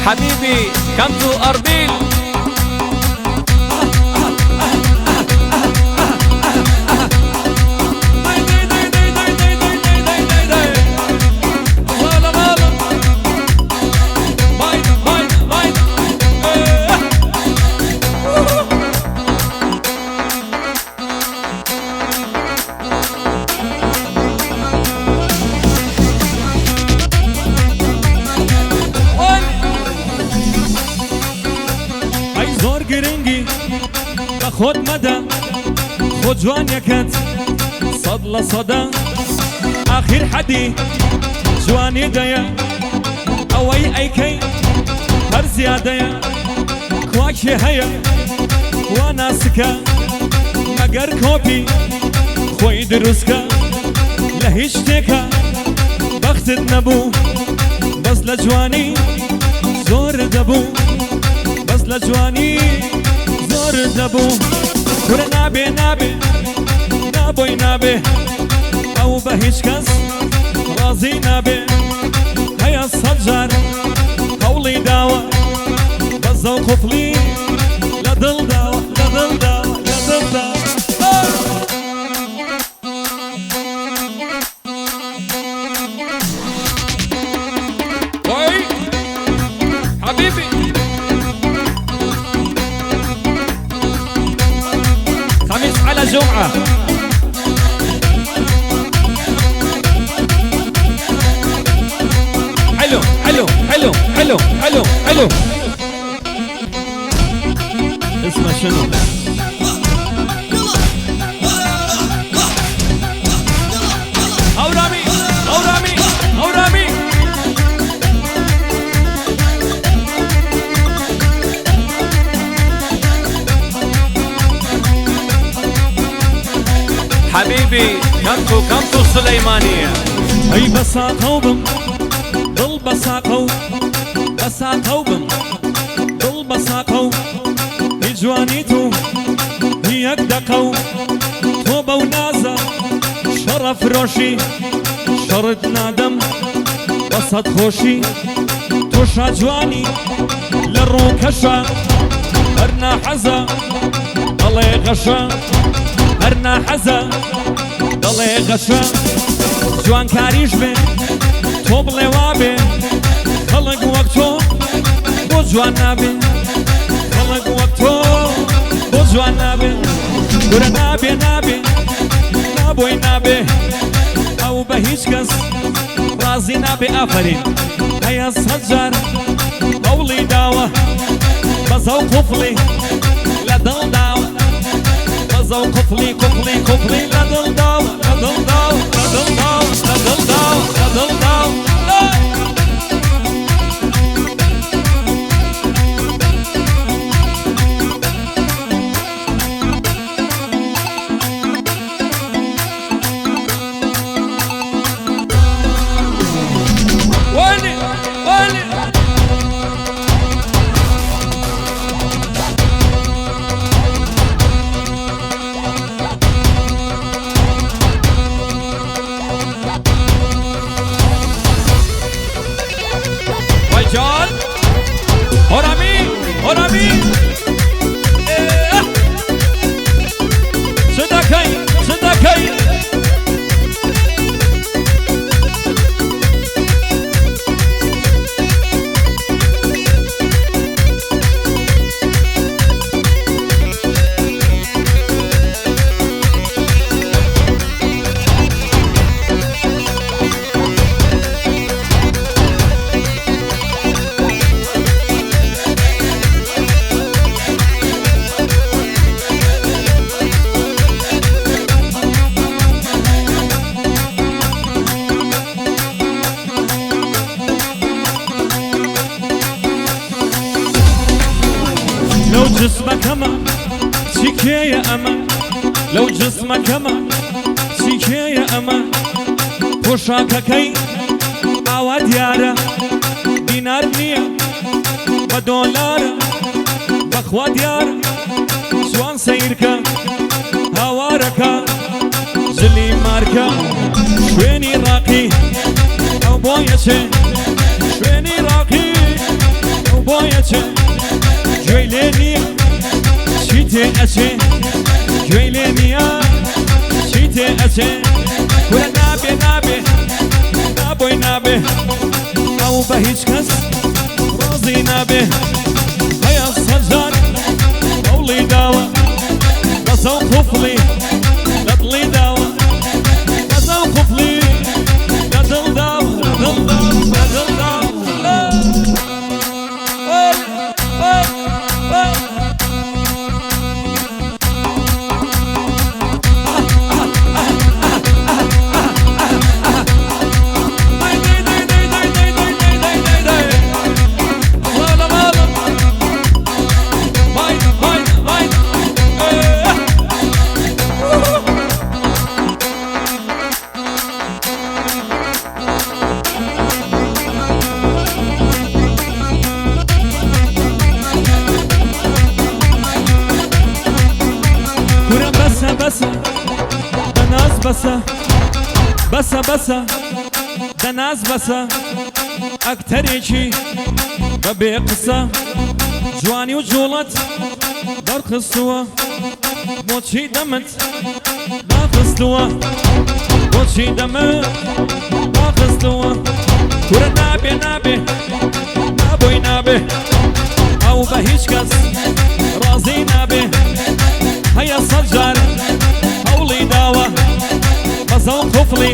حبيبي كمتو أربيل خود مدى خود جوان يكت صد لصدى آخر حدي جوان يديا أوي أيكي هر زيادة كواكي هيا وناسكا مقر كوبي خوي دروسكا لهيش تيكا بختت نبو بس لجواني زور دبو بس لجواني زور دبو كره نابي نابي نابوي نابي او بهيش كس رازي نابي هيا الصجر قولي داوة بزو قفلي لدل داوة لدل داوة لدل داوة وي حبيبي خميس على جمعة حلو حلو حلو حلو حلو حلو اسمه شنو؟ أو رامي أو رامي أو رامي حبيبي كمتو سليمانية هي بساقوبم ضل بساقو بساقوبم ضل بساقو هي جوانيتو هي اكدقو توبة ونازة شرف روشي شرد نادم وسط خوشي توشا جواني للروكشا هرنا حزا الله غشا هرنا حزا دڵێ غەشە جوان کاریش بێ تۆ بڵێ وابێ خەڵک وەک تۆ بۆ جوان نابێ خەڵک وەک تۆ بۆ جوان نابێ گورە نابێ نابێ نابۆی نابێ ئەو بە هیچ کەس ڕازی نابێ ئافەرین هەیە سەد جار هەوڵی داوە بەزە و قوفڵی لە دڵ داوە بەزە و قوفڵی قوفڵی قوفڵی لە دڵ داوە لە دڵ داوە لە دڵ داوە لە دڵ داوە لە دڵ داوە جان هرمی هرمی صدقی صدقی لو جسمك ما سيكي أما لو جسمك ما سيكي أما وشاككي عواد يارا دينار نية بدولار بخواد يارا سوان سيركا هواركا زلي ماركا شويني راقي بۆیەچێ شوێنی ڕاقی ئەو بۆیەچێ گوێی لێ نییە چی تێ ئەچێ گوێی لێ نییە چی تێ ئەچێ کورە نابێ نابێ نابۆی نابێ ئەو بە هیچ کەس ڕازی نابێ هەیە سەجار هەوڵی داوە بەسە و قوفڵی لە دڵی داوە بەسە و قوفڵی لە دڵ داوە دڵ داوە بە دڵ داوە بەسە دەناز بەسە ئەکتەرێکی بەبێ قسە جوانی و جوڵەت دەرخستووە بۆچی دەمت داخستووە بۆچی دەمت داخستووە کورە نابێ نابێ نابۆی نابێ ئەو بە هیچ کەس ڕازی نابێ هەیە سەجار هەوڵی داوە بەزە و قوفڵی